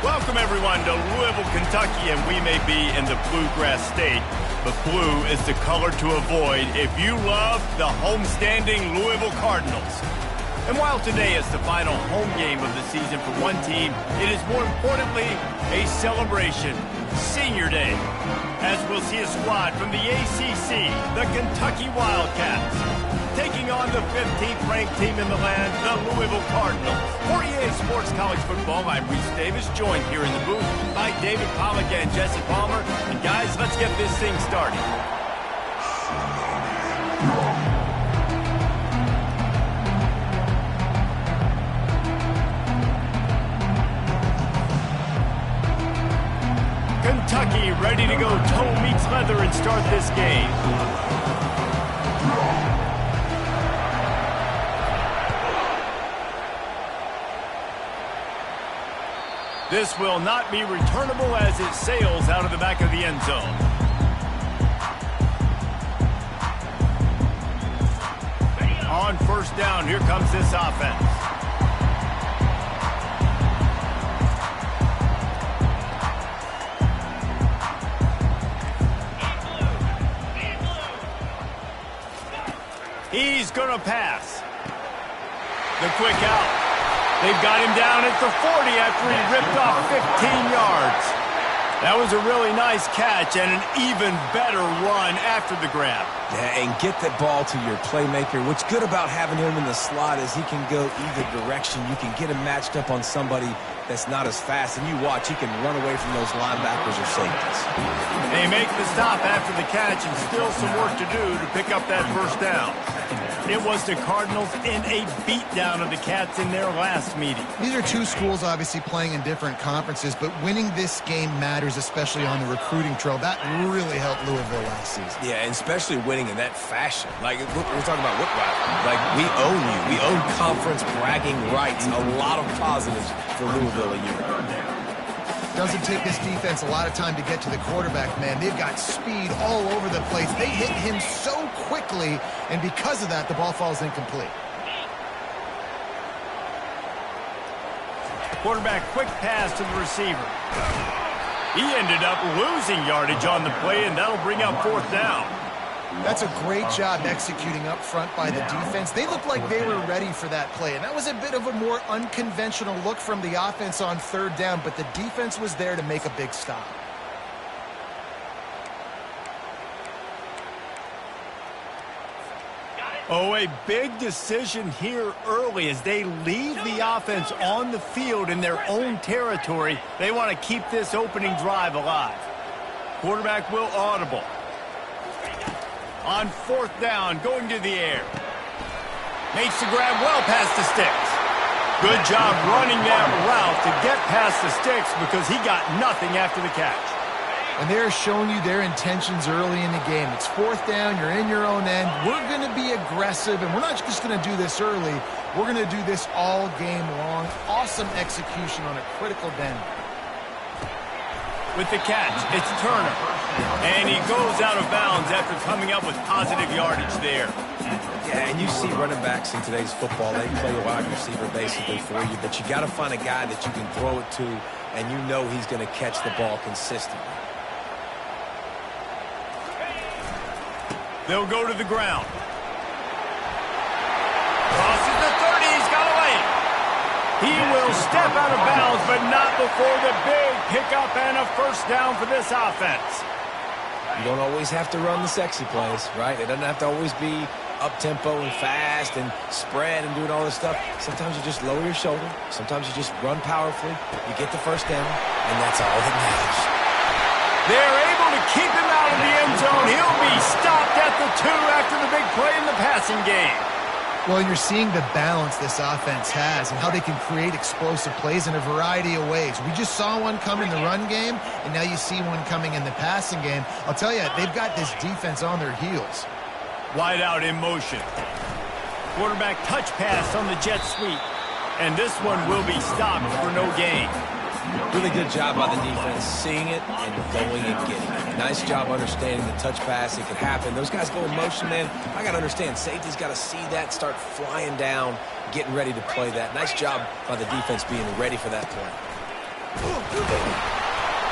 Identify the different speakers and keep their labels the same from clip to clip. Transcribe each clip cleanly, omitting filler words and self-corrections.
Speaker 1: Welcome, everyone, to Louisville, Kentucky, and we may be in the Bluegrass State, but blue is the color to avoid if you love the homestanding Louisville Cardinals. And while today is the final home game of the season for one team, it is more importantly a celebration, Senior Day, as we'll see a squad from the ACC, the Kentucky Wildcats, taking on the 15th ranked team in the land, the Louisville Cardinals. For EA Sports College Football, I'm Reese Davis, joined here in the booth by David Pollack and Jesse Palmer. And guys, let's get this thing started. Kentucky ready to go toe meets leather and start this game. This will not be returnable as it sails out of the back of the end zone. On first down, here comes this offense. He's going to pass. The quick out. They've got him down at the 40 after he ripped off 15 yards. That was a really nice catch and an even better run after the grab.
Speaker 2: Yeah, and get that ball to your playmaker. What's good about having him in the slot is he can go either direction. You can get him matched up on somebody that's not as fast, and you watch, he can run away from those linebackers or safeties.
Speaker 1: They make the stop after the catch and still some work to do to pick up that first down. It was the Cardinals in a beatdown of the Cats in their last meeting.
Speaker 3: These are two schools obviously playing in different conferences, but winning this game matters, especially on the recruiting trail. That really helped Louisville last season.
Speaker 2: Yeah, and especially winning in that fashion. Like, we're talking about what rivalry. Like, we own you. We own conference bragging rights. A lot of positives for Louisville a year ago.
Speaker 3: Doesn't take this defense a lot of time to get to the quarterback, man. They've got speed all over the place. They hit him so quickly, and because of that, the ball falls incomplete.
Speaker 1: Quarterback quick pass to the receiver. He ended up losing yardage on the play, and that'll bring up fourth down.
Speaker 3: That's a great job executing up front by the defense. They looked like they were ready for that play, and that was a bit of a more unconventional look from the offense on third down, but the defense was there to make a big stop.
Speaker 1: Oh, a big decision here early as they leave the offense on the field in their own territory. They want to keep this opening drive alive. Quarterback will audible. On fourth down, going to the air. Makes the grab well past the sticks. Good job running that route to get past the sticks because he got nothing after the catch.
Speaker 3: And they're showing you their intentions early in the game. It's fourth down, you're in your own end. We're going to be aggressive, and we're not just going to do this early. We're going to do this all game long. Awesome execution on a critical down.
Speaker 1: With the catch, it's Turner. And he goes out of bounds after coming up with positive yardage there.
Speaker 2: Yeah, and you see running backs in today's football, they play a wide receiver basically for you, but you got to find a guy that you can throw it to, and you know he's going to catch the ball consistently.
Speaker 1: They'll go to the ground. Crosses the 30, he's got away. He will step out of bounds, but not before the big pickup and a first down for this offense.
Speaker 2: You don't always have to run the sexy plays, right? It doesn't have to always be up-tempo and fast and spread and doing all this stuff. Sometimes you just lower your shoulder. Sometimes you just run powerfully. You get the first down, and that's all that matters.
Speaker 1: They're able to keep him out of the end zone. He'll be stopped at the 2 after the big play in the passing game.
Speaker 3: Well, you're seeing the balance this offense has and how they can create explosive plays in a variety of ways. We just saw one come in the run game, and now you see one coming in the passing game. I'll tell you, they've got this defense on their heels.
Speaker 1: Wide out in motion. Quarterback touch pass on the jet sweep. And this one will be stopped for no gain.
Speaker 2: Really good job by the defense, seeing it and going and getting it. Nice job understanding the touch pass. It could happen. Those guys go in motion, man. I got to understand, safety's got to see that, start flying down, getting ready to play that. Nice job by the defense being ready for that play.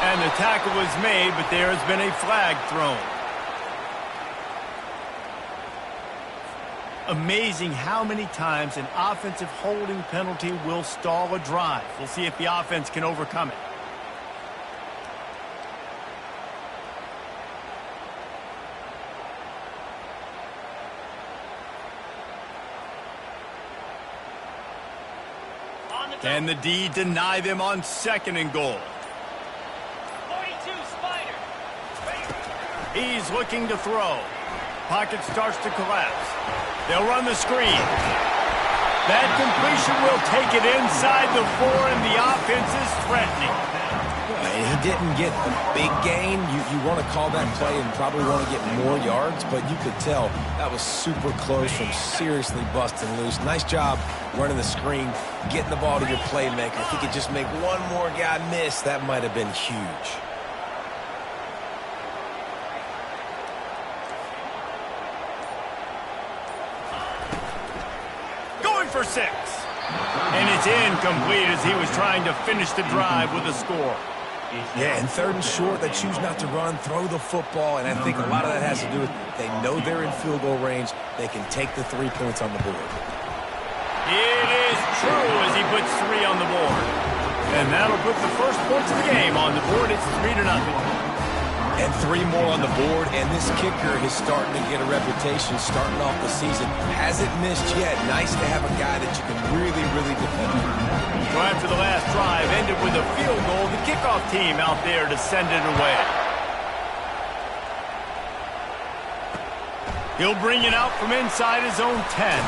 Speaker 1: And the tackle was made, but there has been a flag thrown. Amazing how many times an offensive holding penalty will stall a drive. We'll see if the offense can overcome it. Can the D deny them on 2nd and goal?
Speaker 4: 42, Spider.
Speaker 1: He's looking to throw. Pocket starts to collapse. They'll run the screen. That completion will take it inside the 4, and the offense is threatening.
Speaker 2: He didn't get a big gain. You want to call that play and probably want to get more yards, but you could tell that was super close from seriously busting loose. Nice job running the screen, getting the ball to your playmaker. If he could just make one more guy miss, that might have been huge.
Speaker 1: Going for 6. And it's incomplete as he was trying to finish the drive with a score.
Speaker 2: Yeah, and 3rd and short, they choose not to run, throw the football, and I think a lot of that has to do with they know they're in field goal range. They can take the 3 points on the board.
Speaker 1: It is true as he puts 3 on the board. And that'll put the first points of the game on the board. It's 3-0.
Speaker 2: And 3 more on the board, and this kicker is starting to get a reputation starting off the season. Hasn't missed yet. Nice to have a guy that you can really, really depend on.
Speaker 1: So after the last drive ended with a field goal, the kickoff team out there to send it away. He'll bring it out from inside his own 10.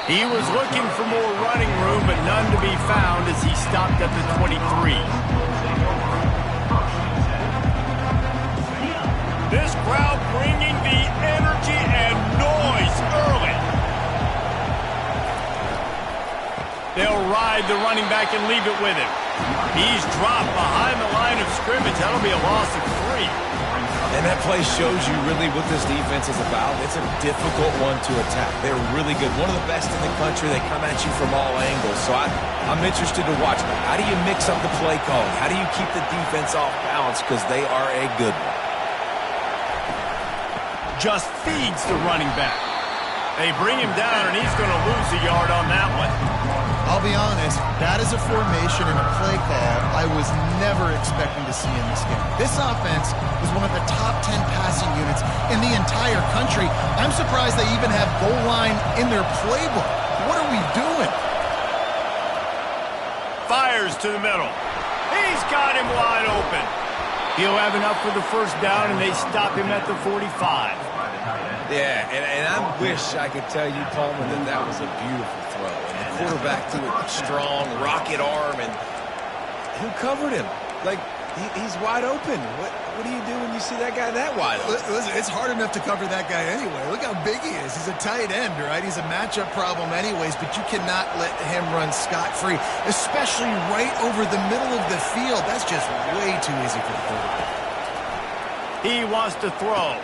Speaker 1: He was looking for more running room, but none to be found as he stopped at the 23. This crowd bringing the energy and noise early. They'll ride the running back and leave it with him. He's dropped behind the line of scrimmage. That'll be a loss of 3.
Speaker 2: And that play shows you really what this defense is about. It's a difficult one to attack. They're really good. One of the best in the country. They come at you from all angles. So I'm interested to watch. How do you mix up the play calling? How do you keep the defense off balance? Because they are a good one.
Speaker 1: Just feeds the running back. They bring him down, and he's going to lose a yard on that one.
Speaker 3: I'll be honest, that is a formation and a play call I was never expecting to see in this game. This offense was one of the top 10 passing units in the entire country. I'm surprised they even have goal line in their playbook. What are we doing?
Speaker 1: Fires to the middle. He's got him wide open. He'll have enough for the first down, and they stop him at the 45.
Speaker 2: Yeah, and I wish I could tell you, Coleman, that was a beautiful throw. And the quarterback threw it with strong rocket arm, and who covered him? Like, he's wide open. What do you do when you see that guy that wide open?
Speaker 3: Listen, it's hard enough to cover that guy anyway. Look how big he is. He's a tight end, right? He's a matchup problem anyways, but you cannot let him run scot-free, especially right over the middle of the field. That's just way too easy for the quarterback.
Speaker 1: He wants to throw.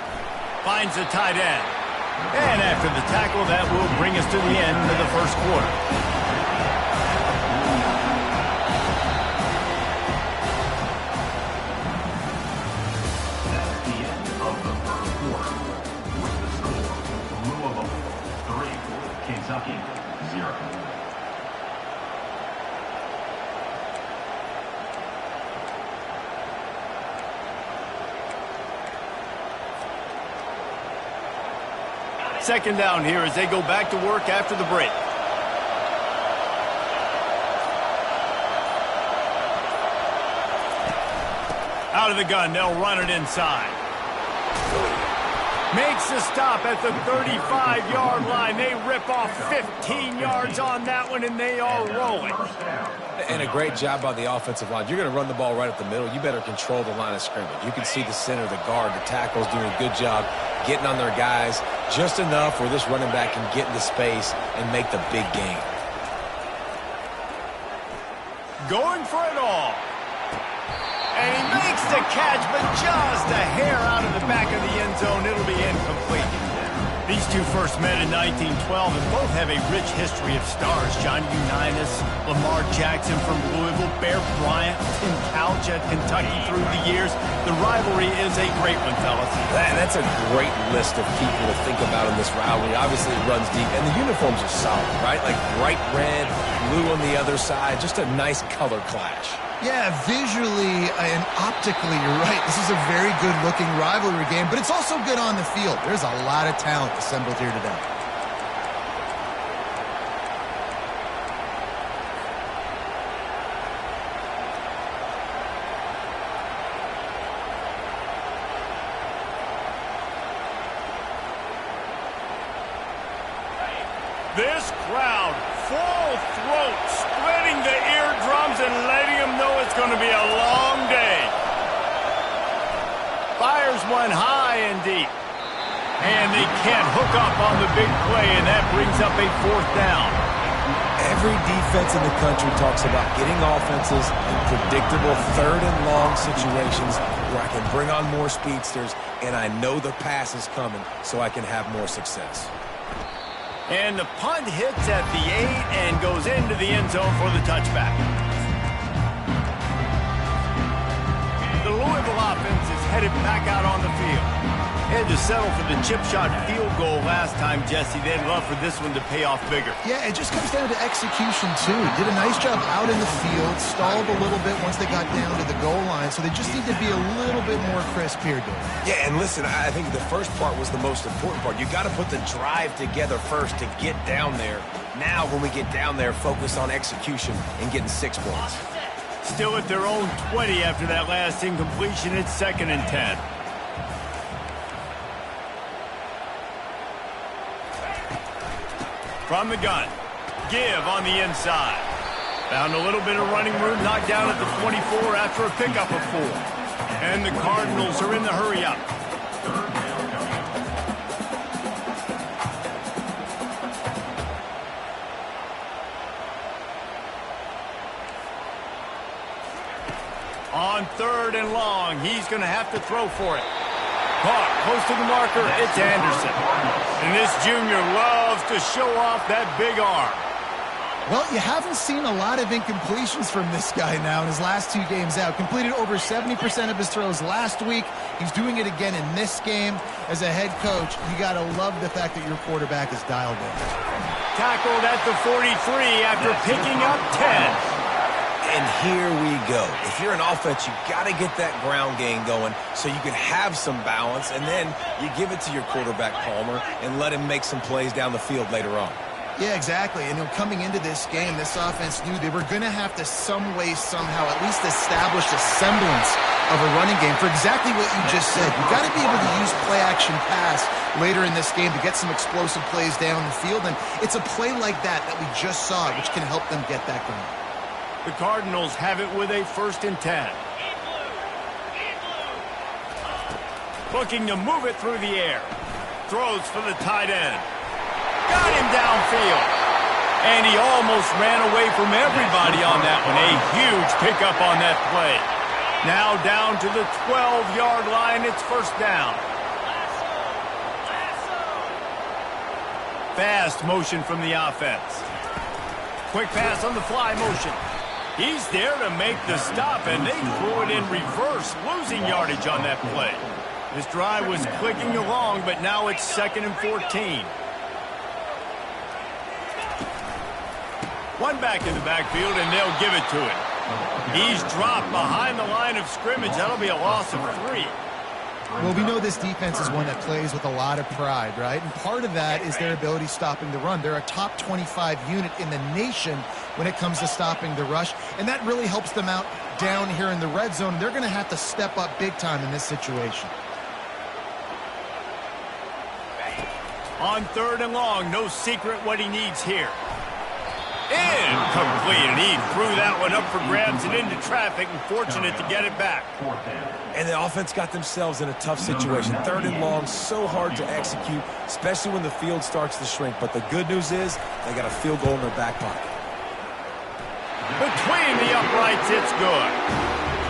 Speaker 1: Finds the tight end. And after the tackle, that will bring us to the end of the first quarter.
Speaker 5: That's the end of the first quarter. With the score, Louisville 3, Kentucky 0.
Speaker 1: Second down here as they go back to work after the break. Out of the gun, they'll run it inside. Makes the stop at the 35-yard line. They rip off 15 yards on that one, and they are rolling.
Speaker 2: And a great job by the offensive line. You're going to run the ball right up the middle. You better control the line of scrimmage. You can see the center, the guard, the tackles doing a good job getting on their guys just enough where this running back can get into space and make the big game.
Speaker 1: Going for it all. And he makes the catch, but just a hair out of the back of the end zone. It'll be incomplete. These two first met in 1912 and both have a rich history of stars. Johnny Unitas, Lamar Jackson from Louisville, Bear Bryant, Tim Couch at Kentucky through the years. The rivalry is a great one, fellas.
Speaker 2: That's a great list of people to think about in this rivalry. Obviously, it runs deep, and the uniforms are solid, right? Like bright red, blue on the other side, just a nice color clash.
Speaker 3: Yeah, visually and optically, you're right. This is a very good-looking rivalry game, but it's also good on the field. There's a lot of talent assembled here today.
Speaker 1: This crowd, full throat, splitting the eardrums and letting them know it's going to be a long day. Fires one high and deep. And they can't hook up on the big play, and that brings up a fourth down.
Speaker 2: Every defense in the country talks about getting offenses in predictable third and long situations where I can bring on more speedsters, and I know the pass is coming so I can have more success.
Speaker 1: And the punt hits at the 8 and goes into the end zone for the touchback. The Louisville offense is headed back out on the field. Had to settle for the chip shot field goal last time, Jesse. They'd love for this one to pay off bigger.
Speaker 3: Yeah, it just comes down to execution, too. Did a nice job out in the field, stalled a little bit once they got down to the goal line, so they just need to be a little bit more crisp here, Dave.
Speaker 2: Yeah, and listen, I think the first part was the most important part. You got to put the drive together first to get down there. Now, when we get down there, focus on execution and getting 6 points.
Speaker 1: Still at their own 20 after that last incompletion. It's 2nd and 10. From the gun, give on the inside. Found a little bit of running room, knocked down at the 24 after a pickup of 4. And the Cardinals are in the hurry up. On 3rd and long, he's going to have to throw for it. Caught close to the marker, it's Anderson. And this junior loves to show off that big arm.
Speaker 3: Well, you haven't seen a lot of incompletions from this guy now in his last 2 games out. Completed over 70% of his throws last week. He's doing it again in this game. As a head coach, you got to love the fact that your quarterback is dialed in.
Speaker 1: Tackled at the 43 after picking up 10.
Speaker 2: And here we go. If you're an offense, you got to get that ground game going so you can have some balance, and then you give it to your quarterback, Palmer, and let him make some plays down the field later on.
Speaker 3: Yeah, exactly. And coming into this game, this offense knew they were going to have to some way, somehow, at least establish a semblance of a running game for exactly what you just said. You got to be able to use play-action pass later in this game to get some explosive plays down the field, and it's a play like that we just saw, which can help them get that going.
Speaker 1: The Cardinals have it with a 1st and 10. Looking to move it through the air. Throws for the tight end. Got him downfield. And he almost ran away from everybody on that one. A huge pickup on that play. Now down to the 12-yard line. It's 1st down. Fast motion from the offense. Quick pass on the fly motion. He's there to make the stop, and they threw it in reverse, losing yardage on that play. This drive was clicking along, but now it's 2nd and 14. One back in the backfield, and they'll give it to him. He's dropped behind the line of scrimmage. That'll be a loss of 3.
Speaker 3: Well, we know this defense is one that plays with a lot of pride, right? And part of that is their ability stopping the run. They're a top 25 unit in the nation when it comes to stopping the rush, and that really helps them out down here in the red zone. They're going to have to step up big time in this situation.
Speaker 1: On 3rd and long, no secret what he needs here. Incomplete, and he threw that one up for grabs and into traffic, and fortunate to get it back.
Speaker 2: And the offense got themselves in a tough situation. 3rd and long, so hard to execute, especially when the field starts to shrink. But the good news is they got a field goal in their back pocket.
Speaker 1: Between the uprights, it's good.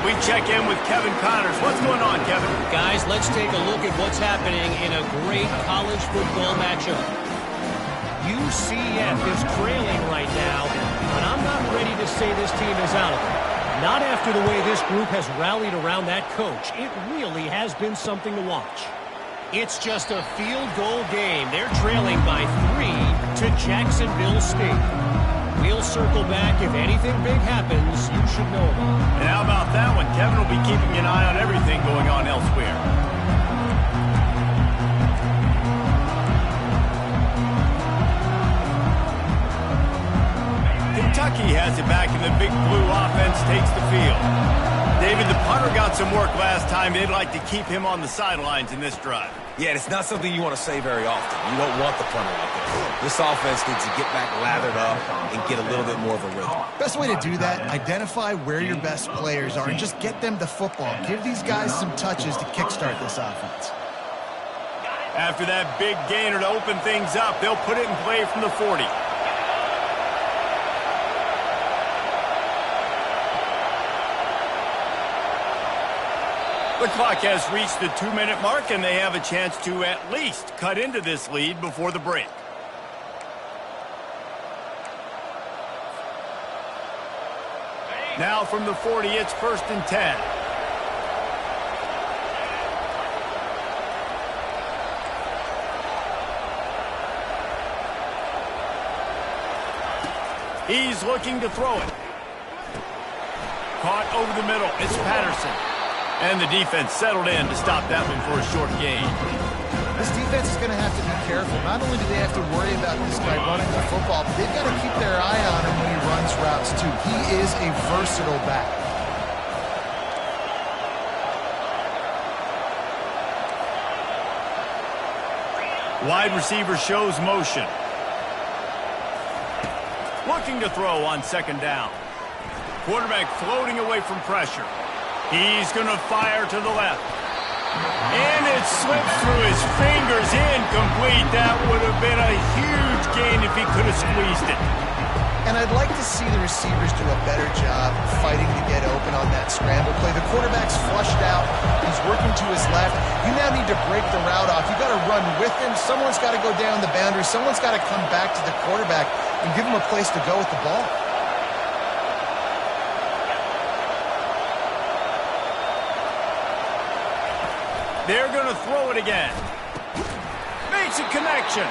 Speaker 1: We check in with Kevin Connors. What's going on, Kevin?
Speaker 6: Guys, let's take a look at what's happening in a great college football matchup. UCF is trailing right now, but I'm not ready to say this team is out of it. Not after the way this group has rallied around that coach. It really has been something to watch. It's just a field goal game. They're trailing by 3 to Jacksonville State. We'll circle back. If anything big happens, you should know about it.
Speaker 1: And how about that one? Kevin will be keeping an eye on everything going on elsewhere. Kentucky has it back, and the Big Blue offense takes the field. David, the punter got some work last time. They'd like to keep him on the sidelines in this drive.
Speaker 2: Yeah, it's not something you want to say very often. You don't want the punter out there. This offense needs to get back lathered up and get a little bit more of a rhythm.
Speaker 3: Best way to do that, identify where your best players are and just get them the football. Give these guys some touches to kickstart this offense.
Speaker 1: After that big gainer to open things up, they'll put it in play from the 40. The clock has reached the 2-minute mark, and they have a chance to at least cut into this lead before the break. Now from the 40, it's 1st and 10. He's looking to throw it. Caught over the middle. It's Patterson. And the defense settled in to stop that one for a short gain.
Speaker 3: This defense is going to have to be careful. Not only do they have to worry about this guy running the football, but they've got to keep their eye on him when he runs routes, too. He is a versatile back.
Speaker 1: Wide receiver shows motion. Looking to throw on 2nd down. Quarterback floating away from pressure. He's going to fire to the left. And it slips through his fingers, incomplete. That would have been a huge gain if he could have squeezed it.
Speaker 3: And I'd like to see the receivers do a better job fighting to get open on that scramble play. The quarterback's flushed out. He's working to his left. You now need to break the route off. You've got to run with him. Someone's got to go down the boundary. Someone's got to come back to the quarterback and give him a place to go with the ball.
Speaker 1: They're going to throw it again. Makes a connection.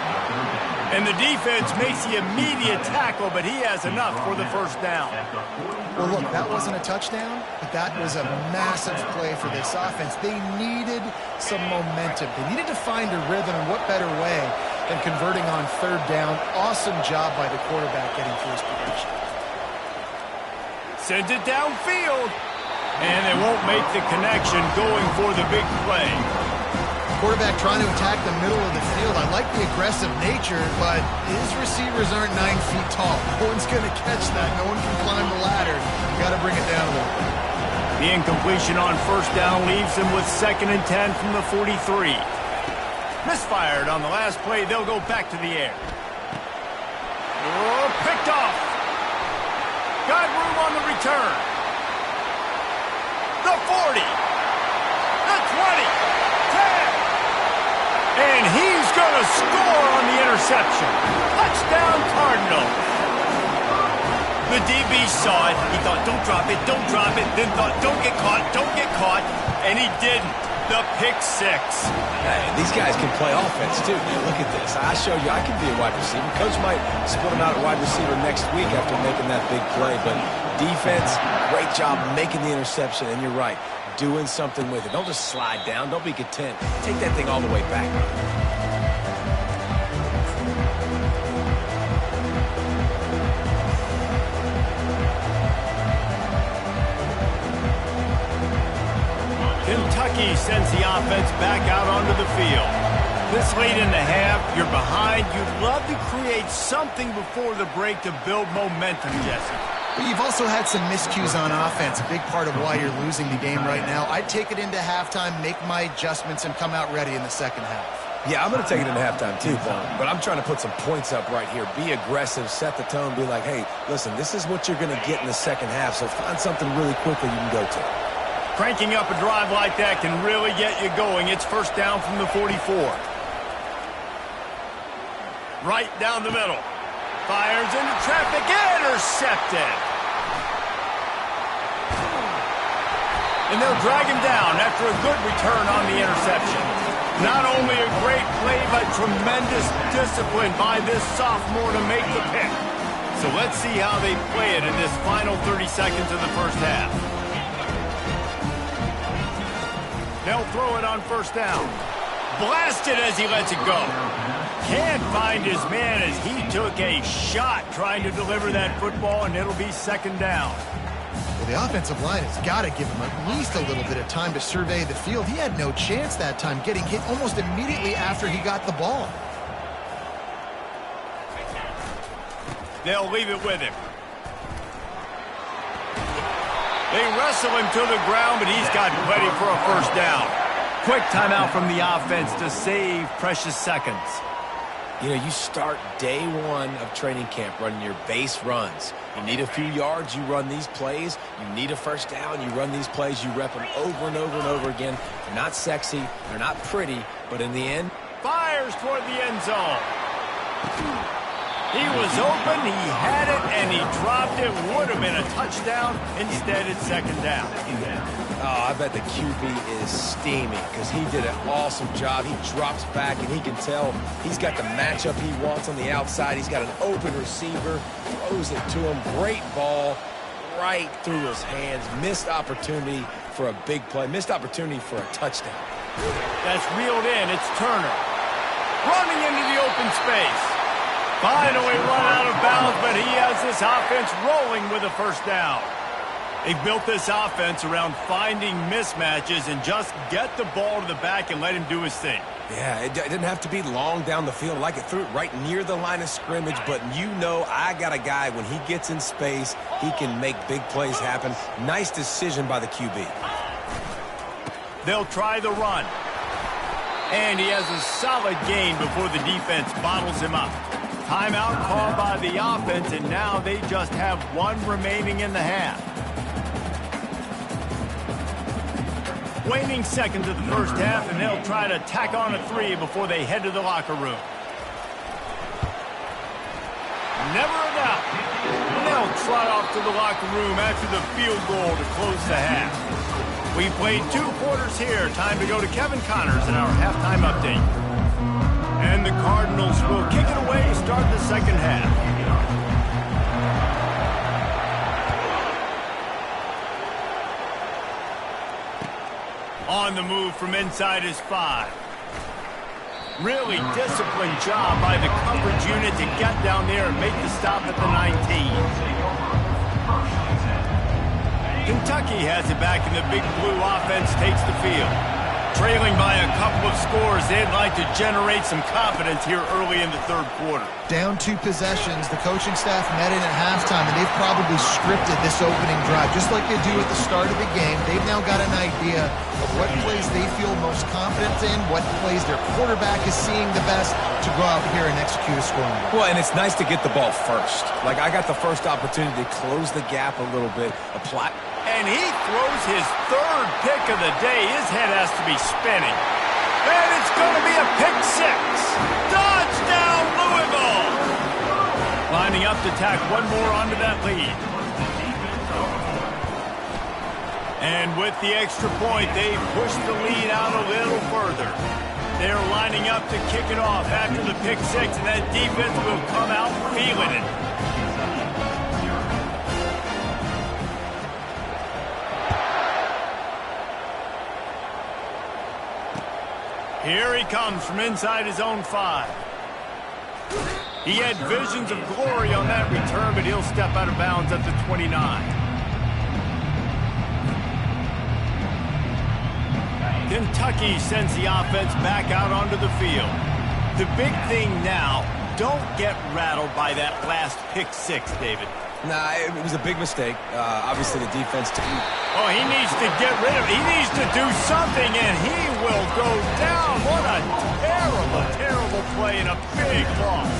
Speaker 1: And the defense makes the immediate tackle, but he has enough for the 1st down.
Speaker 3: Well, look, that wasn't a touchdown, but that was a massive play for this offense. They needed some momentum. They needed to find a rhythm, and what better way than converting on 3rd down. Awesome job by the quarterback getting through his progression.
Speaker 1: Sends it downfield. And they won't make the connection going for the big play.
Speaker 3: Quarterback trying to attack the middle of the field. I like the aggressive nature, but his receivers aren't 9 feet tall. No one's going to catch that. No one can climb the ladder. You got to bring it down a little bit.
Speaker 1: The incompletion on 1st down leaves them with 2nd and 10 from the 43. Misfired on the last play. They'll go back to the air. Oh, picked off. Got room on the return. The 40, the 20, 10, and he's going to score on the interception. Touchdown, Cardinals. The DB saw it. He thought, don't drop it, then thought, don't get caught, and he didn't. The pick 6.
Speaker 2: Hey, these guys can play offense, too, man. Look at this. I showed you I can be a wide receiver. Coach might split him out at wide receiver next week after making that big play, but defense, great job making the interception, and you're right, doing something with it. Don't just slide down. Don't be content. Take that thing all the way back.
Speaker 1: Kentucky sends the offense back out onto the field. This late in the half, you're behind. You'd love to create something before the break to build momentum, Jesse.
Speaker 3: But you've also had some miscues on offense, a big part of why you're losing the game right now. I'd take it into halftime, make my adjustments, and come out ready in the 2nd half.
Speaker 2: Yeah, I'm going to take it into halftime too, Vaughn. But I'm trying to put some points up right here. Be aggressive, set the tone, be like, hey, listen, this is what you're going to get in the 2nd half, so find something really quickly you can go to.
Speaker 1: Cranking up a drive like that can really get you going. It's first down from the 44. Right down the middle. Fires into traffic. Intercepted. And they'll drag him down after a good return on the interception. Not only a great play, but tremendous discipline by this sophomore to make the pick. So let's see how they play it in this final 30 seconds of the first half. They'll throw it on first down. Blasted as he lets it go. Can't find his man as he took a shot trying to deliver that football, and it'll be second down.
Speaker 3: Well, the offensive line has got to give him at least a little bit of time to survey the field. He had no chance that time, getting hit almost immediately after he got the ball.
Speaker 1: They'll leave it with him. They wrestle him to the ground, but he's got ready for a first down. Quick timeout from the offense to save precious seconds.
Speaker 2: You know, you start day one of training camp running your base runs. You need a few yards, you run these plays. You need a first down, you run these plays. You rep them over and over and over again. They're not sexy, they're not pretty, but in the end...
Speaker 1: Fires toward the end zone. He was open, he had it, and he dropped it. Would have been a touchdown. Instead, it's second down.
Speaker 2: Oh, I bet the QB is steaming because he did an awesome job. He drops back, and he can tell he's got the matchup he wants on the outside. He's got an open receiver, throws it to him. Great ball right through his hands. Missed opportunity for a big play. Missed opportunity for a touchdown.
Speaker 1: That's reeled in. It's Turner. Running into the open space. Finally run out of bounds, but he has this offense rolling with a first down. They've built this offense around finding mismatches and just get the ball to the back and let him do his thing.
Speaker 2: Yeah, it didn't have to be long down the field. Like it threw it right near the line of scrimmage, but you know I got a guy, when he gets in space, he can make big plays happen. Nice decision by the QB.
Speaker 1: They'll try the run. And he has a solid gain before the defense bottles him up. Timeout called by the offense, and now they just have one remaining in the half. Waning seconds of the first half, and they'll try to tack on a 3 before they head to the locker room. Never a doubt. And they'll trot off to the locker room after the field goal to close the half. We played 2 quarters here. Time to go to Kevin Connors in our halftime update. And the Cardinals will kick it away to start the second half. On the move from inside his 5. Really disciplined job by the coverage unit to get down there and make the stop at the 19. Kentucky has it back, and the Big Blue offense takes the field. Trailing by a couple of scores, they'd like to generate some confidence here early in the third quarter.
Speaker 3: Down 2 possessions, the coaching staff met in at halftime, and they've probably scripted this opening drive. Just like they do at the start of the game, they've now got an idea of what plays they feel most confident in, what plays their quarterback is seeing the best to go out here and execute a scoring drive.
Speaker 2: Well, and it's nice to get the ball first. Like, I got the first opportunity to close the gap a little bit, apply.
Speaker 1: And he throws his 3rd pick of the day. His head has to be spinning. And it's going to be a pick 6. Touchdown, Louisville! Lining up to tack one more onto that lead. And with the extra point, they push the lead out a little further. They're lining up to kick it off after the pick 6, and that defense will come out feeling it. Here he comes from inside his own 5. He had visions of glory on that return, but he'll step out of bounds at the 29. Kentucky sends the offense back out onto the field. The big thing now, don't get rattled by that last pick 6, David.
Speaker 2: Nah, it was a big mistake. Obviously, the defense...
Speaker 1: Oh, he needs to get rid of it. He needs to do something, and he will go down. What a terrible, terrible play and a big loss.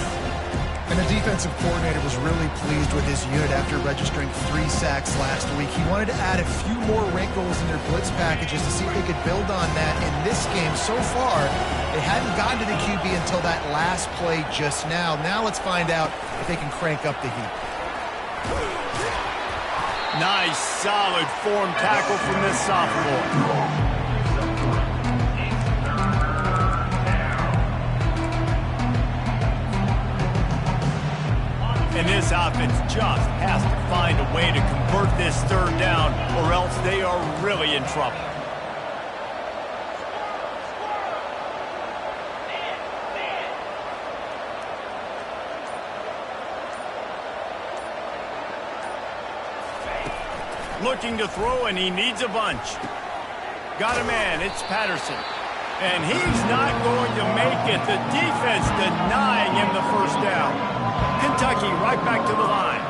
Speaker 3: And the defensive coordinator was really pleased with his unit after registering 3 sacks last week. He wanted to add a few more wrinkles in their blitz packages to see if they could build on that. In this game, so far, they hadn't gotten to the QB until that last play just now. Now let's find out if they can crank up the heat.
Speaker 1: Nice, solid form tackle from this sophomore. And this offense just has to find a way to convert this third down, or else they are really in trouble. Looking to throw, and he needs a bunch. Got a man, it's Patterson. And he's not going to make it. The defense denying him the first down. Kentucky right back to the line.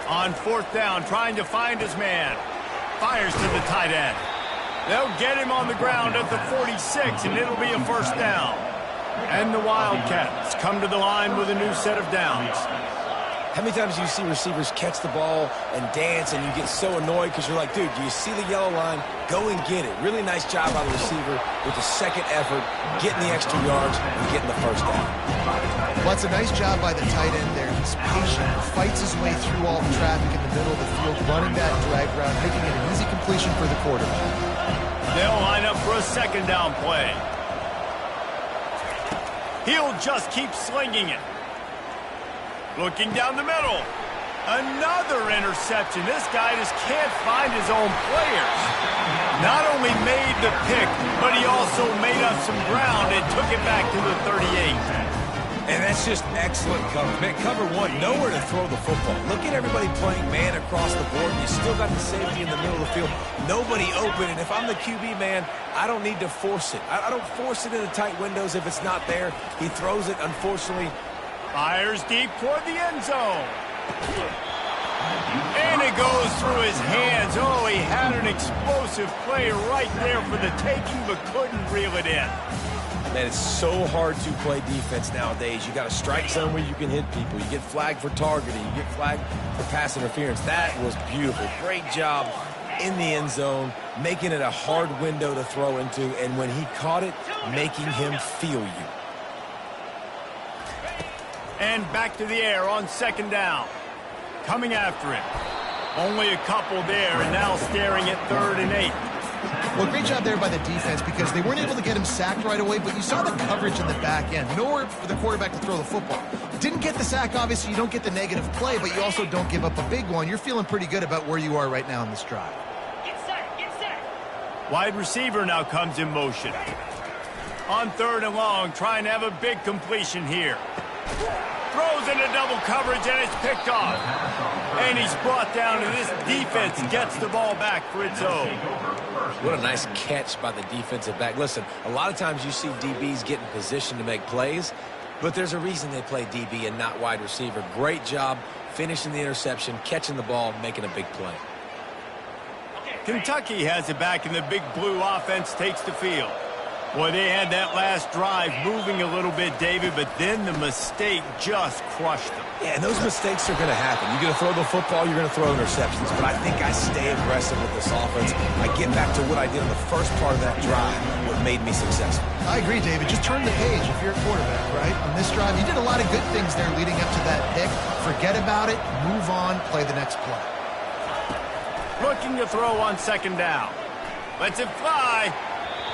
Speaker 1: On fourth down, trying to find his man. Fires to the tight end. They'll get him on the ground at the 46, and it'll be a first down. And the Wildcats come to the line with a new set of downs.
Speaker 2: How many times do you see receivers catch the ball and dance, and you get so annoyed because you're like, dude, do you see the yellow line? Go and get it. Really nice job by the receiver with the second effort, getting the extra yards and getting the first down.
Speaker 3: Well, it's a nice job by the tight end there. He's patient, fights his way through all the traffic in the middle of the field, running that drag route, making it an easy completion for the quarterback.
Speaker 1: They'll line up for a second down play. He'll just keep slinging it. Looking down the middle. Another interception. This guy just can't find his own players. Not only made the pick, but he also made up some ground and took it back to the 38.
Speaker 2: And that's just excellent cover. Man, cover one, nowhere to throw the football. Look at everybody playing man across the board. You still got the safety in the middle of the field. Nobody open. And if I'm the QB, man, I don't need to force it. I don't force it in the tight windows if it's not there. He throws it, unfortunately.
Speaker 1: Fires deep toward the end zone. And it goes through his hands. Oh, he had an explosive play right there for the taking, but couldn't reel it in.
Speaker 2: Man, it's so hard to play defense nowadays. You got a strike zone where you can hit people. You get flagged for targeting. You get flagged for pass interference. That was beautiful. Great job in the end zone, making it a hard window to throw into, and when he caught it, making him feel you.
Speaker 1: And back to the air on second down. Coming after him. Only a couple there, and now staring at 3rd and 8.
Speaker 3: Well, great job there by the defense because they weren't able to get him sacked right away, but you saw the coverage in the back end. Nowhere for the quarterback to throw the football. Didn't get the sack, obviously. You don't get the negative play, but you also don't give up a big one. You're feeling pretty good about where you are right now in this drive.
Speaker 4: Get set, get set.
Speaker 1: Wide receiver now comes in motion. On 3rd and long, trying to have a big completion here. Throws into double coverage, and it's picked off. And he's brought down, and this defense gets the ball back for its own.
Speaker 2: What a nice catch by the defensive back. Listen, a lot of times you see DBs get in position to make plays, but there's a reason they play DB and not wide receiver. Great job finishing the interception, catching the ball, making a big play.
Speaker 1: Kentucky has it back, and the big blue offense takes the field. Boy, they had that last drive moving a little bit, David, but then the mistake just crushed them.
Speaker 2: Yeah, and those mistakes are going to happen. You're going to throw the football, you're going to throw interceptions, but I think I stay aggressive with this offense. I get back to what I did in the first part of that drive, what made me successful.
Speaker 3: I agree, David. Just turn the page if you're a quarterback, right? On this drive, you did a lot of good things there leading up to that pick. Forget about it, move on, play the next play.
Speaker 1: Looking to throw on second down. Lets it fly.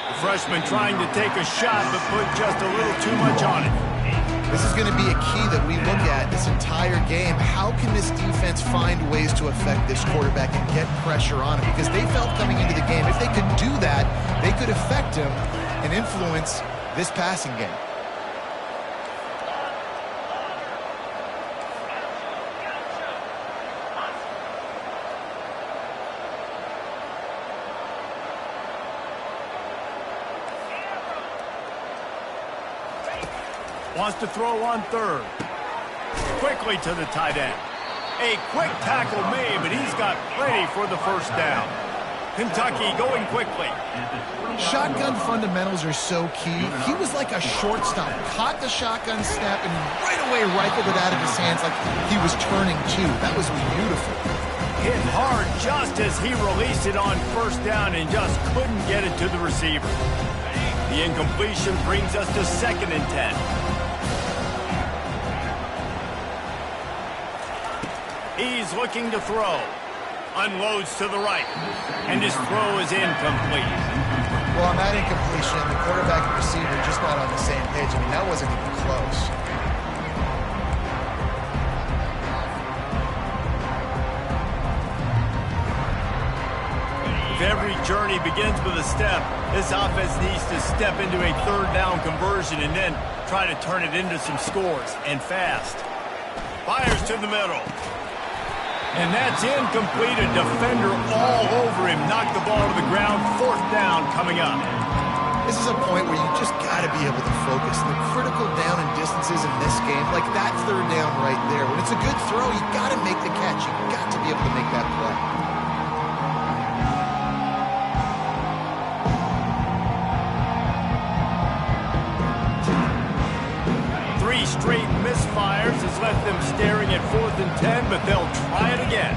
Speaker 1: The freshman trying to take a shot, but put just a little too much on it.
Speaker 3: This is going to be a key that we look at this entire game. How can this defense find ways to affect this quarterback and get pressure on him? Because they felt coming into the game, if they could do that, they could affect him and influence this passing game.
Speaker 1: Wants to throw on 3rd. Quickly to the tight end. A quick tackle made, but he's got plenty for the first down. Kentucky going quickly.
Speaker 3: Shotgun fundamentals are so key. He was like a shortstop. Caught the shotgun snap and right away rifled it out of his hands like he was turning two. That was beautiful.
Speaker 1: Hit hard just as he released it on first down and just couldn't get it to the receiver. The incompletion brings us to 2nd and 10. He's looking to throw. Unloads to the right. And his throw is incomplete.
Speaker 3: Well, on that incompletion, the quarterback and receiver just not on the same page. I mean, that wasn't even close.
Speaker 1: If every journey begins with a step, this offense needs to step into a 3rd down conversion and then try to turn it into some scores, and fast. Fires to the middle. And that's incomplete. A defender all over him. Knocked the ball to the ground. 4th down coming up.
Speaker 3: This is a point where you just got to be able to focus. The critical down and distances in this game, like that 3rd down right there. When it's a good throw, you got to make the catch. You got to be able to make that play.
Speaker 1: Straight misfires has left them staring at 4th and 10, but they'll try it again.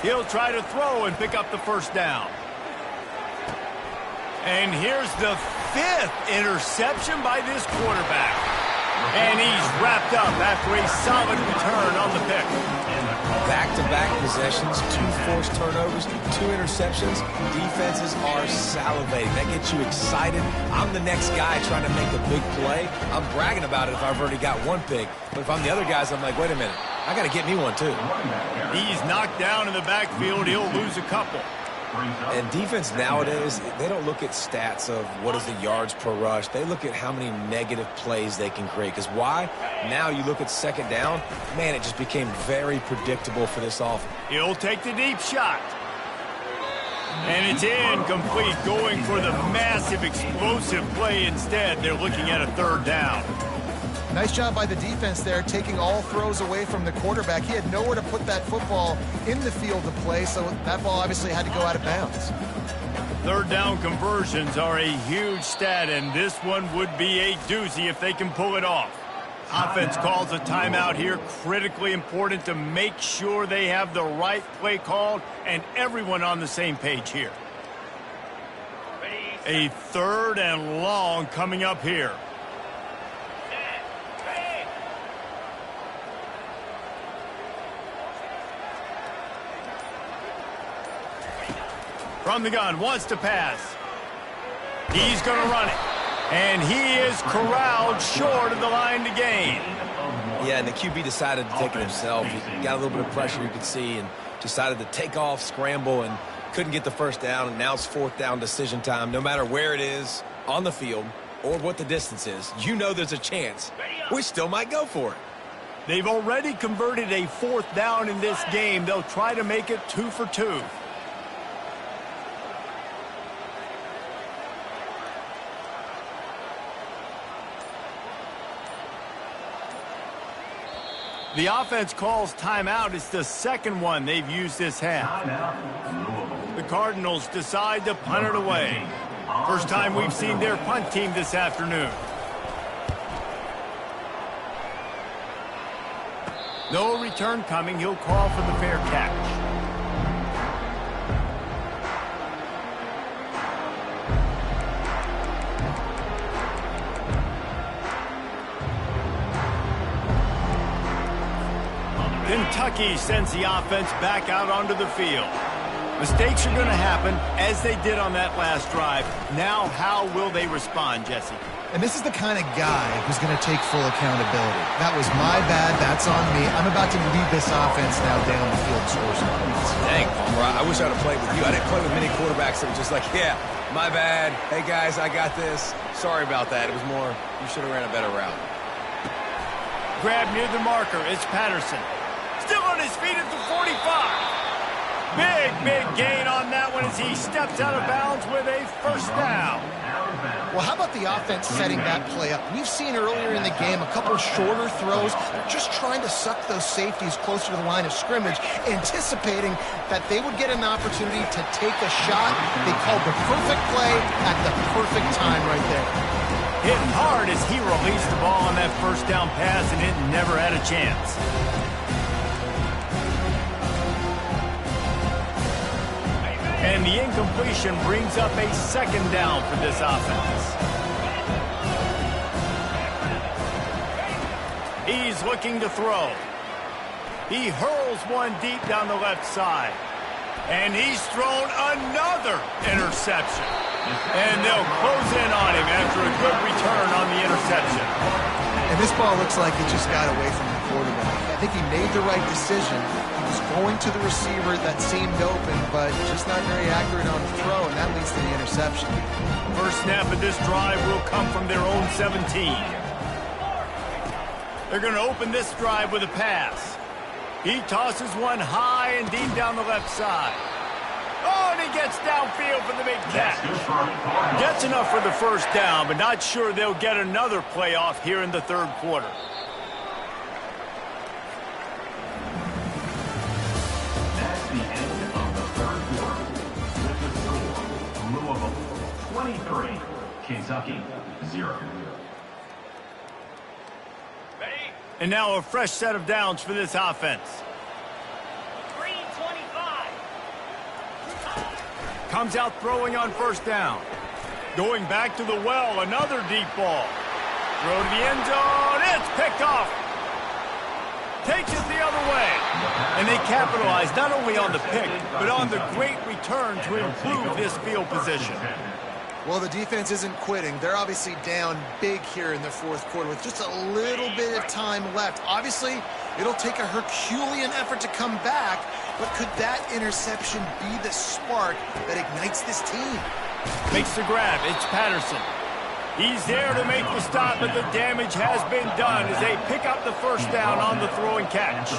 Speaker 1: He'll try to throw and pick up the first down. And here's the 5th interception by this quarterback. And he's wrapped up after a solid return on the pick.
Speaker 2: Back-to-back possessions, 2 forced turnovers, 2 interceptions. Defenses are salivating. That gets you excited. I'm the next guy trying to make a big play. I'm bragging about it if I've already got 1 pick. But if I'm the other guys, I'm like, wait a minute. I got to get me 1 too.
Speaker 1: He's knocked down in the backfield. He'll lose a couple.
Speaker 2: And defense nowadays, they don't look at stats of what is the yards per rush. They look at how many negative plays they can create. Because why? Now you look at 2nd down, man, it just became very predictable for this offense.
Speaker 1: He'll take the deep shot. And it's incomplete, going for the massive explosive play instead. They're looking at a 3rd down.
Speaker 3: Nice job by the defense there, taking all throws away from the quarterback. He had nowhere to put that football in the field to play, so that ball obviously had to go out of bounds.
Speaker 1: 3rd down conversions are a huge stat, and this one would be a doozy if they can pull it off. Offense calls a timeout here, critically important to make sure they have the right play called and everyone on the same page here. A 3rd and long coming up here. From the gun, wants to pass. He's going to run it. And he is corralled short of the line to gain.
Speaker 2: Yeah, and the QB decided to take it himself. He got a little bit of pressure, you could see, and decided to take off, scramble, and couldn't get the first down. And now it's 4th down decision time. No matter where it is on the field or what the distance is, you know there's a chance. We still might go for it.
Speaker 1: They've already converted a 4th down in this game. They'll try to make it 2 for 2. The offense calls timeout. It's the 2nd one they've used this half. The Cardinals decide to punt it away. First time we've seen their punt team this afternoon. No return coming. He'll call for the fair catch. Kentucky sends the offense back out onto the field. Mistakes are going to happen, as they did on that last drive. Now, how will they respond, Jesse?
Speaker 3: And this is the kind of guy who's going to take full accountability. That was my bad. That's on me. I'm about to lead this offense now down the field and score some points.
Speaker 2: Dang, Palmer, I wish I'd have played with you. I didn't play with many quarterbacks that were just like, yeah, my bad. Hey, guys, I got this. Sorry about that. It was more, you should have ran a better route.
Speaker 1: Grab near the marker. It's Patterson. Still on his feet at the 45. Big gain on that one as he steps out of bounds with a first down.
Speaker 3: Well, how about the offense setting that play up? We've seen earlier in the game a couple shorter throws. They're just trying to suck those safeties closer to the line of scrimmage, anticipating that they would get an opportunity to take a shot. They called the perfect play at the perfect time right there.
Speaker 1: Hit hard as he released the ball on that first down pass, and it never had a chance. And the incompletion brings up a second down for this offense. He's looking to throw. He hurls one deep down the left side. And he's thrown another interception. And they'll close in on him after a good return on the interception.
Speaker 3: And this ball looks like it just got away from the quarterback. I think he made the right decision. He was going to the receiver that seemed open, but just not very accurate on the throw, and that leads to the interception.
Speaker 1: First snap of this drive will come from their own 17. They're going to open this drive with a pass. He tosses one high and deep down the left side. Oh, and he gets downfield for the big catch. Gets enough for the first down, but not sure they'll get another playoff here in the third quarter.
Speaker 5: That's the end of the third quarter. With the score, Louisville 23, Kentucky 0.
Speaker 1: And now a fresh set of downs for this offense.
Speaker 4: Green 25.
Speaker 1: Comes out throwing on first down. Going back to the well, another deep ball. Throw to the end zone. It's picked off. Takes it the other way. And they capitalize not only on the pick, but on the great return to improve this field position.
Speaker 3: Well, the defense isn't quitting. They're obviously down big here in the fourth quarter with just a little bit of time left. Obviously, it'll take a Herculean effort to come back, but could that interception be the spark that ignites this team?
Speaker 1: Makes the grab. It's Patterson. He's there to make the stop, but the damage has been done as they pick up the first down on the throw and catch.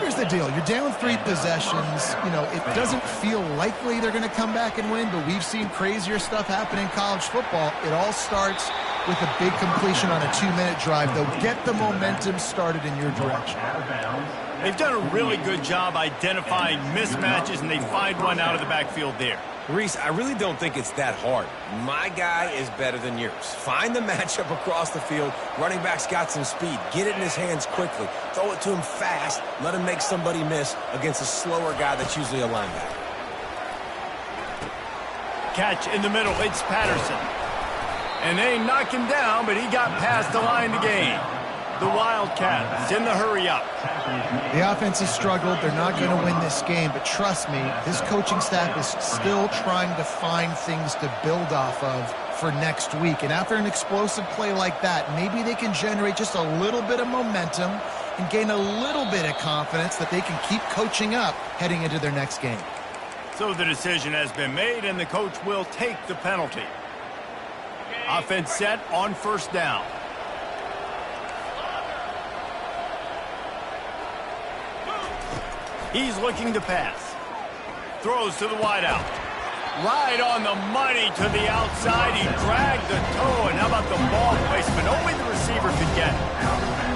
Speaker 3: Here's the deal. You're down 3 possessions. You know, it doesn't feel likely they're going to come back and win, but we've seen crazier stuff happen in college football. It all starts with a big completion on a 2-minute drive. They'll get the momentum started in your direction.
Speaker 1: They've done a really good job identifying mismatches, and they find one out of the backfield there.
Speaker 2: Reese, I really don't think it's that hard. My guy is better than yours. Find the matchup across the field. Running back's got some speed. Get it in his hands quickly. Throw it to him fast. Let him make somebody miss against a slower guy that's usually a linebacker.
Speaker 1: Catch in the middle. It's Patterson. And they knock him down, but he got past the line to gain. The Wildcats in the hurry-up.
Speaker 3: The offense has struggled. They're not going to win this game, but trust me, this coaching staff is still trying to find things to build off of for next week. And after an explosive play like that, maybe they can generate just a little bit of momentum and gain a little bit of confidence that they can keep coaching up heading into their next game.
Speaker 1: So the decision has been made, and the coach will take the penalty. Offense set on first down. He's looking to pass. Throws to the wideout. Right on the money to the outside. He dragged the toe, and how about the ball placement? Only the receiver could get it.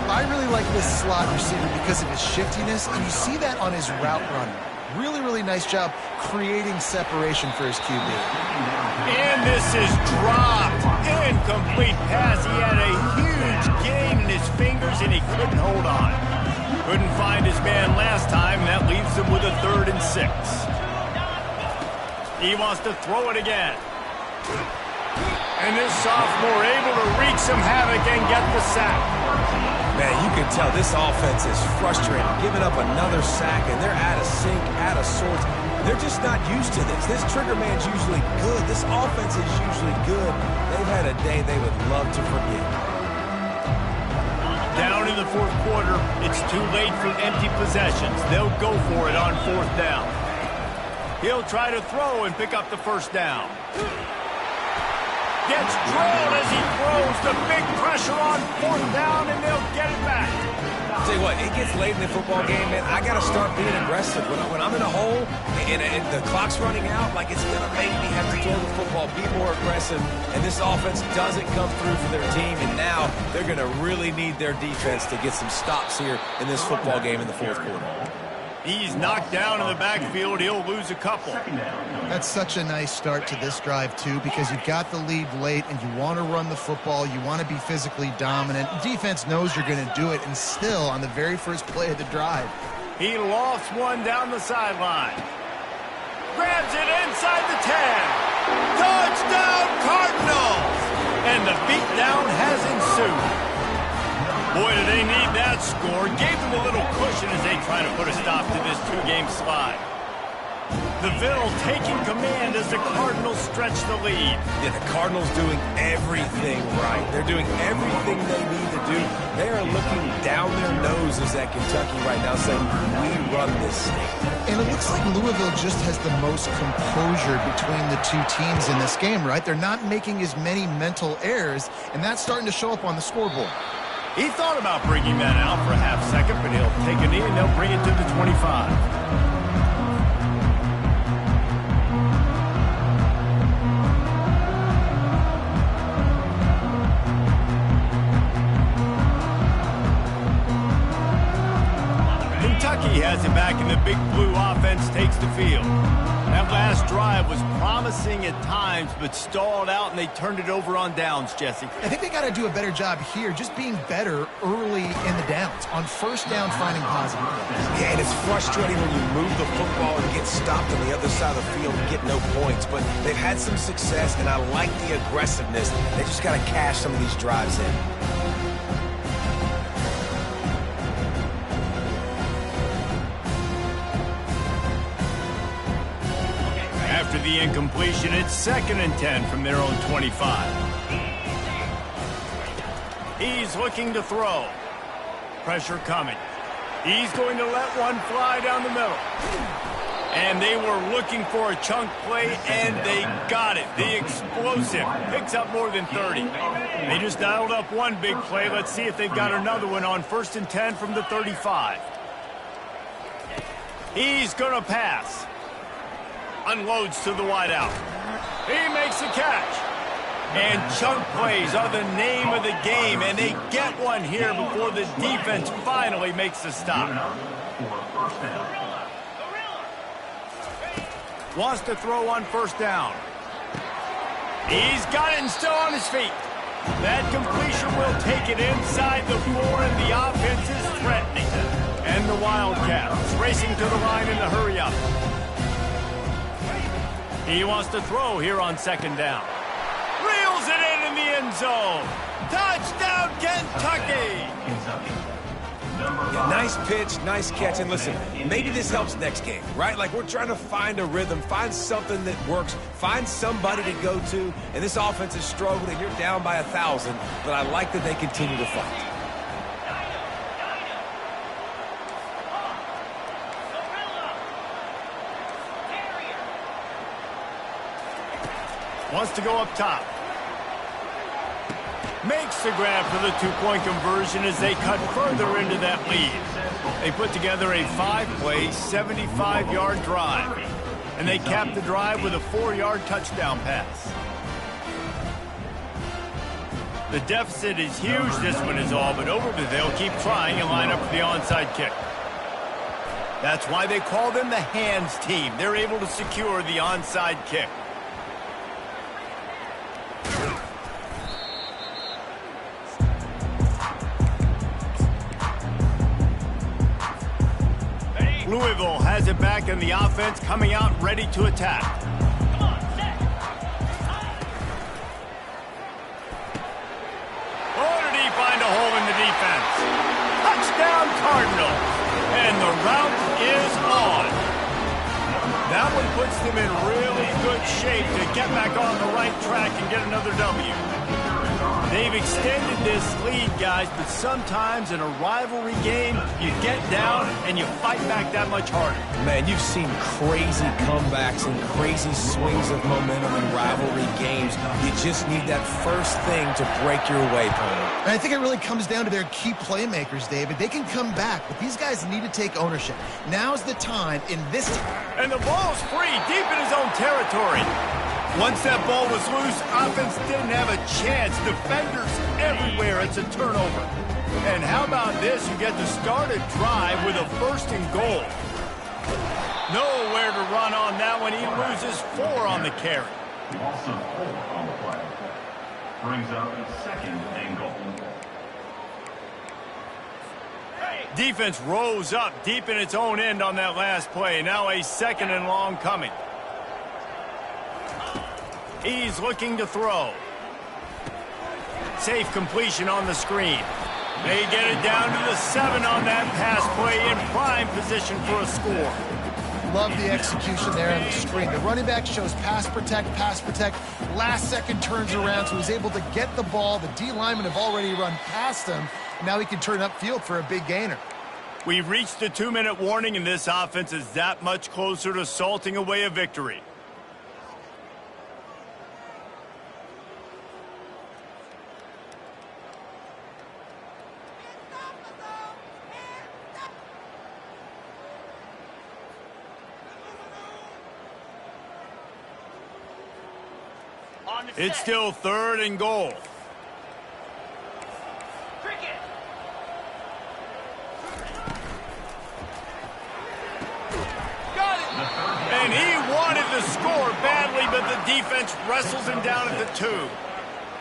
Speaker 3: I really like this slot receiver because of his shiftiness, and you see that on his route running. Really, really nice job creating separation for his QB.
Speaker 1: And this is dropped. Incomplete pass. He had a huge gain in his fingers, and he couldn't hold on. Couldn't find his man last time. That leaves him with a 3rd and 6. He wants to throw it again. And this sophomore able to wreak some havoc and get the sack.
Speaker 2: Man, you can tell this offense is frustrated, giving up another sack, and they're out of sync, out of sorts. They're just not used to this. This trigger man's usually good. This offense is usually good. They've had a day they would love to forget.
Speaker 1: Down in the fourth quarter, it's too late for empty possessions. They'll go for it on 4th down. He'll try to throw and pick up the first down. Gets drilled as he throws. The big pressure on 4th down, and they'll get it back.
Speaker 2: I'll tell you you what, it gets late in the football game, man. I got to start being aggressive. When I'm in a hole and the clock's running out, like it's going to make me have to throw the football, be more aggressive. And this offense doesn't come through for their team. And now they're going to really need their defense to get some stops here in this football game in the fourth quarter.
Speaker 1: He's knocked down in the backfield. He'll lose a couple.
Speaker 3: That's such a nice start to this drive, too, because you've got the lead late and you want to run the football. You want to be physically dominant. Defense knows you're going to do it, and still, on the very first play of the drive,
Speaker 1: he lofts one down the sideline. Grabs it inside the 10. Touchdown, Cardinals! And the beatdown has ensued. Boy, do they need that score. Gave them a little cushion as they try to put a stop to this two-game slide. The Ville taking command as the Cardinals stretch the lead.
Speaker 2: Yeah, the Cardinals doing everything right. They're doing everything they need to do. They are looking down their noses at Kentucky right now saying, we run this state.
Speaker 3: And it looks like Louisville just has the most composure between the two teams in this game, right? They're not making as many mental errors, and that's starting to show up on the scoreboard.
Speaker 1: He thought about bringing that out for a half second, but he'll take a knee and they'll bring it to the 25. Kentucky has it back, and the Big Blue offense takes the field. That last drive was promising at times, but stalled out, and they turned it over on downs, Jesse.
Speaker 3: I think they got to do a better job here, just being better early in the downs. On first down, finding positive plays.
Speaker 2: Yeah, and it's frustrating when you move the football and get stopped on the other side of the field and get no points. But they've had some success, and I like the aggressiveness. They just got to cash some of these drives in.
Speaker 1: After the incompletion, it's 2nd and 10 from their own 25. He's looking to throw. Pressure coming. He's going to let one fly down the middle. And they were looking for a chunk play, and they got it. The explosive picks up more than 30. They just dialed up one big play. Let's see if they've got another one on 1st and 10 from the 35. He's going to pass. Unloads to the wideout. He makes the catch. And chunk plays are the name of the game, and they get one here before the defense finally makes the stop. Wants to throw on 1st down. He's got it and still on his feet. That completion will take it inside the 4, and the offense is threatening. And the Wildcats racing to the line in the hurry-up. He wants to throw here on 2nd down. Reels it in the end zone. Touchdown, Kentucky!
Speaker 2: Yeah, nice pitch, nice catch. And listen, maybe this helps next game, right? Like we're trying to find a rhythm, find something that works, find somebody to go to. And this offense is struggling. You're down by 1,000, but I like that they continue to fight.
Speaker 1: Wants to go up top. Makes the grab for the two-point conversion as they cut further into that lead. They put together a 5-play, 75-yard drive. And they cap the drive with a 4-yard touchdown pass. The deficit is huge. This one is all but over, but they'll keep trying and line up for the onside kick. That's why they call them the hands team. They're able to secure the onside kick. Louisville has it back, and the offense coming out ready to attack.
Speaker 4: Come on, set.
Speaker 1: Oh, did he find a hole in the defense? Touchdown, Cardinals. And the route is on. That one puts them in really good shape to get back on the right track and get another W. They've extended this lead, guys, but sometimes in a rivalry game, you get down and you fight back that much harder.
Speaker 2: Man, you've seen crazy comebacks and crazy swings of momentum in rivalry games. You just need that first thing to break your way, Palmer.
Speaker 3: And I think it really comes down to their key playmakers, David. They can come back, but these guys need to take ownership. Now's the time in this team.
Speaker 1: And the ball's free, deep in his own territory. Once that ball was loose, offense didn't have a chance. Defenders everywhere. It's a turnover. And how about this? You get to start a drive with a first and goal. Nowhere to run on that one. He loses 4 on the carry.
Speaker 5: Loss of 4 on the play. Brings up second and goal.
Speaker 1: Defense rose up deep in its own end on that last play. Now a second and long coming. He's looking to throw. Safe completion on the screen. They get it down to the 7 on that pass play, in prime position for a score.
Speaker 3: Love the execution there on the screen. The running back shows pass protect. Last second turns around, so he's able to get the ball. The D linemen have already run past him. And now he can turn upfield for a big gainer.
Speaker 1: We've reached the 2-minute warning, and this offense is that much closer to salting away a victory. It's still 3rd and goal. And he wanted to score badly, but the defense wrestles him down at the 2.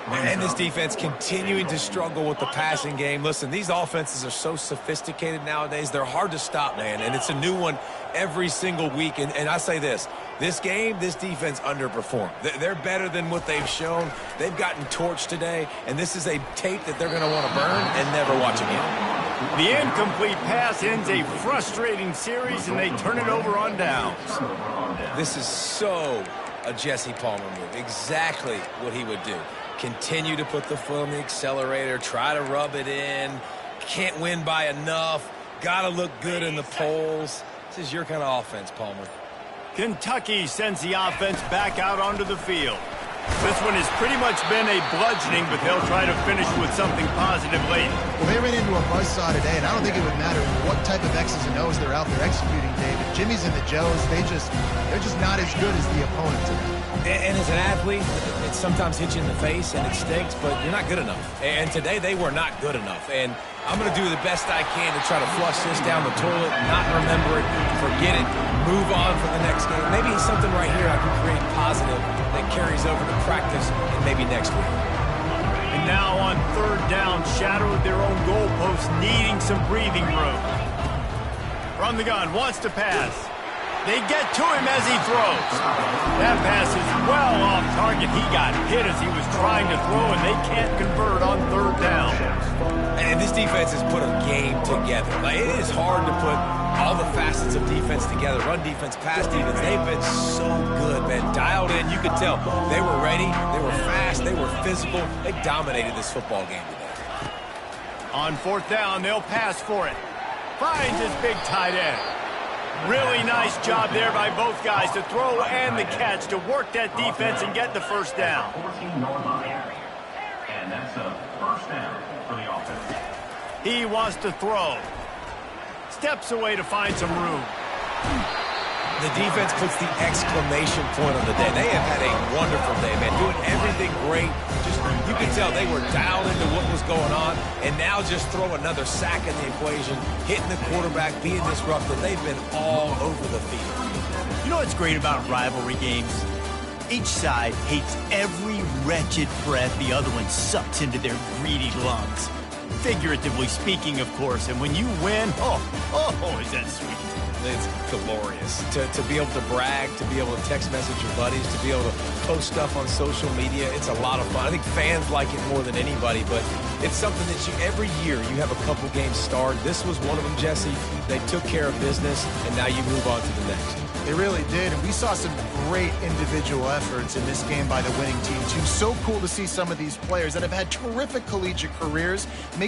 Speaker 2: And this defense continuing to struggle with the passing game. Listen, these offenses are so sophisticated nowadays. They're hard to stop, man. And it's a new one every single week. And I say this game, this defense underperformed. They're better than what they've shown. They've gotten torched today. And this is a tape that they're going to want to burn and never watch again.
Speaker 1: The incomplete pass ends a frustrating series, and they turn it over on downs.
Speaker 2: This is so a Jesse Palmer move. Exactly what he would do. Continue to put the foot on the accelerator, try to rub it in, can't win by enough, got to look good in the polls. This is your kind of offense, Palmer.
Speaker 1: Kentucky sends the offense back out onto the field. This one has pretty much been a bludgeoning, but they'll try to finish with something positive late.
Speaker 3: Well, they ran into a buzzsaw today, and I don't think it would matter what type of X's and O's they're out there executing, David. Jimmy's and the Joes, they're just not as good as the opponent today.
Speaker 2: And as an athlete, it sometimes hits you in the face and it stinks, but you're not good enough. And today they were not good enough. And I'm going to do the best I can to try to flush this down the toilet, not remember it, forget it, move on for the next game. Maybe something right here I can create positive that carries over to practice and maybe next week.
Speaker 1: And now on 3rd down, shadowed their own goalpost, needing some breathing room. From the gun, wants to pass. They get to him as he throws. That pass is well off target. He got hit as he was trying to throw, and they can't convert on 3rd down.
Speaker 2: And this defense has put a game together. Like, it is hard to put all the facets of defense together. Run defense, pass defense. They've been so good, man. Dialed in. You could tell they were ready. They were fast. They were physical. They dominated this football game today.
Speaker 1: On 4th down, they'll pass for it. Finds his big tight end. Really nice job there by both guys to throw and the catch to work that defense and get the 1st down.
Speaker 5: 14-yard line. And that's a 1st down for the offense.
Speaker 1: He wants to throw. Steps away to find some room.
Speaker 2: The defense puts the exclamation point on the day. They have had a wonderful day, man. Doing everything great. Just, you can tell they were dialed into what was going on. And now just throw another sack in the equation, hitting the quarterback, being disruptive. They've been all over the field.
Speaker 7: You know what's great about rivalry games? Each side hates every wretched breath the other one sucks into their greedy lungs. Figuratively speaking, of course. And when you win, oh, is that sweet.
Speaker 2: It's glorious to be able to brag, to be able to text message your buddies, to be able to post stuff on social media. It's a lot of fun. I think fans like it more than anybody, but it's something that every year you have a couple games starred. This was one of them, Jesse. They took care of business, and now you move on to the next.
Speaker 3: They really did, and we saw some great individual efforts in this game by the winning team, too. So cool to see some of these players that have had terrific collegiate careers make